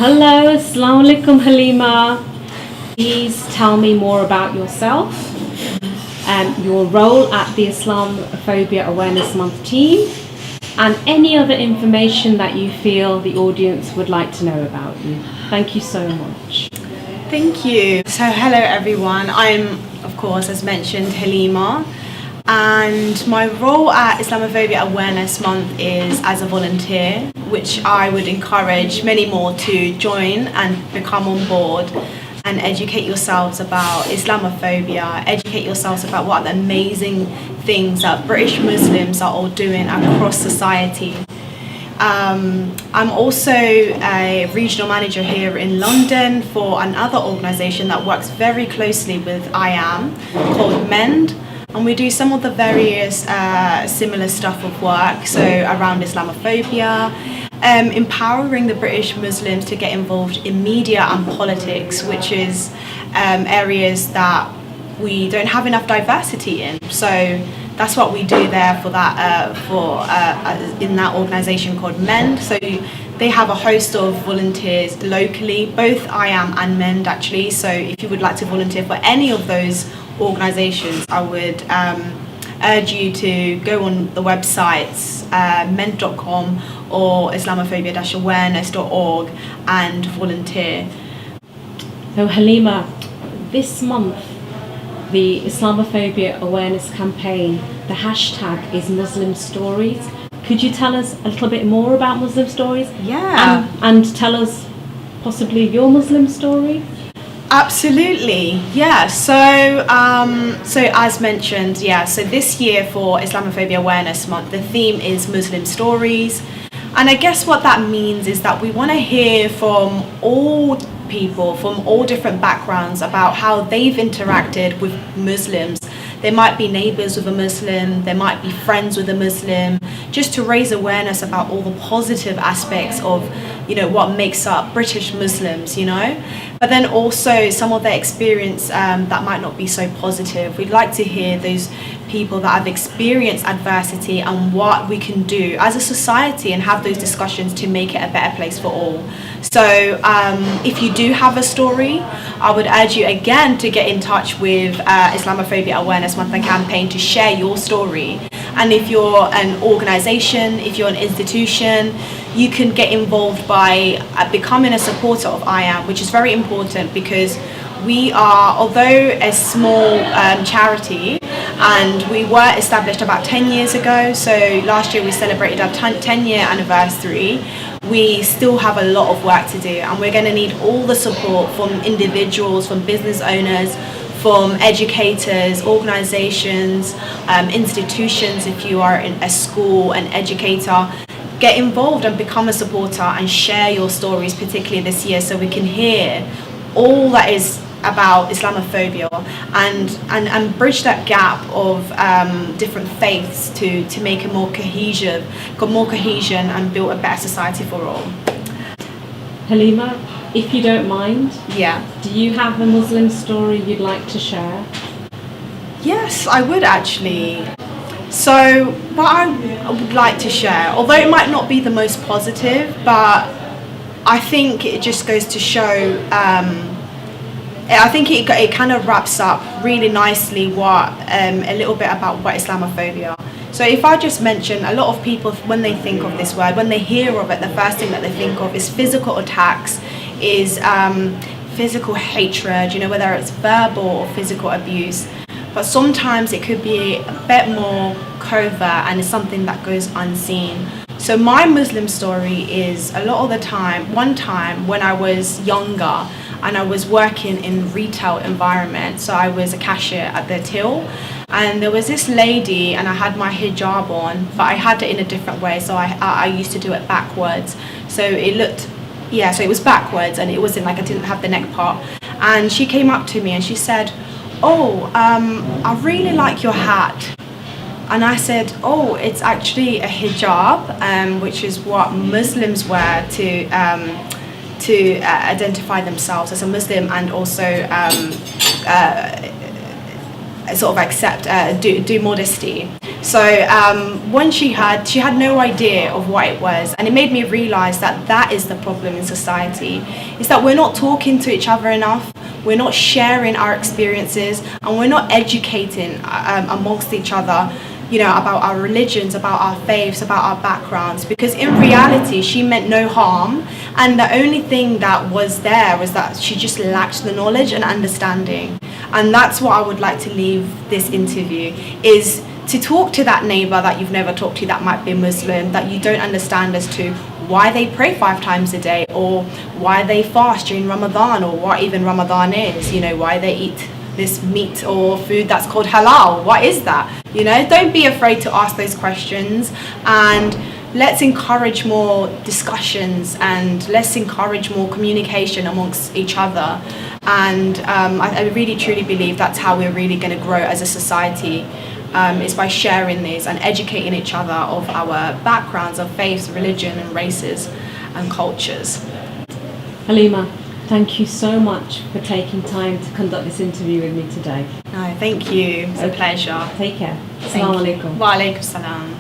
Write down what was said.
Hello, Assalamu alaikum, Halima. Please tell me more about yourself and your role at the Islamophobia Awareness Month team, and any other information that you feel the audience would like to know about you. Thank you so much. Thank you. So hello everyone. I'm, of course, as mentioned, Halima, and my role at Islamophobia Awareness Month is as a volunteer, which I would encourage many more to join and become on board and educate yourselves about Islamophobia, educate yourselves about what the amazing things that British Muslims are all doing across society. I'm also a regional manager here in London for another organisation that works very closely with IAM called MEND, and we do some of the various similar stuff of work, so around Islamophobia, empowering the British Muslims to get involved in media and politics, which is areas that we don't have enough diversity in. So that's what we do there for that in that organisation called MEND. So they have a host of volunteers locally, both IAM and MEND actually. So if you would like to volunteer for any of those organisations, I would urge you to go on the websites mend.com or islamophobia-awareness.org and volunteer. So Halima, this month the Islamophobia Awareness campaign, the hashtag is Muslim Stories. Could you tell us a little bit more about Muslim stories? Yeah. And tell us possibly your Muslim story? Absolutely, yeah. So as mentioned, so this year for Islamophobia Awareness Month, the theme is Muslim Stories. And I guess what that means is that we want to hear from all people from all different backgrounds about how they've interacted with Muslims. They might be neighbours with a Muslim, they might be friends with a Muslim, just to raise awareness about all the positive aspects of, what makes up British Muslims, But then also some of their experience that might not be so positive. We'd like to hear those people that have experienced adversity and what we can do as a society and have those discussions to make it a better place for all. So if you do have a story, I would urge you again to get in touch with Islamophobia Awareness Month and campaign to share your story. And if you're an organisation, if you're an institution, you can get involved by becoming a supporter of IAM, which is very important because we are, although a small charity, and we were established about 10 years ago, so last year we celebrated our 10-year anniversary, we still have a lot of work to do, and we're going to need all the support from individuals, from business owners, from educators, organisations, institutions. If you are in a school, an educator, get involved and become a supporter and share your stories, particularly this year, so we can hear all that is about Islamophobia and bridge that gap of different faiths to make a more cohesion and build a better society for all. Halima, if you don't mind, do you have a Muslim story you'd like to share? Yes, I would actually. So what I would like to share, although it might not be the most positive, but I think it just goes to show, I think it kind of wraps up really nicely what a little bit about what Islamophobia. So if I just mention, a lot of people, when they think of this word, when they hear of it, the first thing that they think of is physical attacks, is physical hatred, whether it's verbal or physical abuse. But sometimes it could be a bit more covert and it's something that goes unseen. So my Muslim story is a lot of the time, one time when I was younger and I was working in retail environment, so I was a cashier at the till, and there was this lady and I had my hijab on, but I had it in a different way, so I used to do it backwards. So it looked, so it was backwards and it wasn't like I didn't have the neck part. And she came up to me and she said, I really like your hat. And I said, it's actually a hijab, which is what Muslims wear to identify themselves as a Muslim, and also sort of accept, do modesty. So when she had no idea of what it was, and it made me realize that that is the problem in society, is that we're not talking to each other enough, we're not sharing our experiences, and we're not educating amongst each other, you know, about our religions, about our faiths, about our backgrounds, because in reality she meant no harm, and the only thing that was there was that she just lacked the knowledge and understanding. And that's what I would like to leave this interview, is to talk to that neighbor that you've never talked to that might be Muslim, that you don't understand as to why they pray 5 times a day, or why they fast during Ramadan, or what even Ramadan is, you know, why they eat this meat or food that's called halal. What is that? You know, don't be afraid to ask those questions, and let's encourage more discussions, and let's encourage more communication amongst each other. And I really truly believe that's how we're really going to grow as a society, is by sharing these and educating each other of our backgrounds, of faiths, religion and races and cultures. Halima, thank you so much for taking time to conduct this interview with me today. No, thank you. It's a pleasure. Take care. Thank Assalamu you. alaikum. Wa alaikum salam.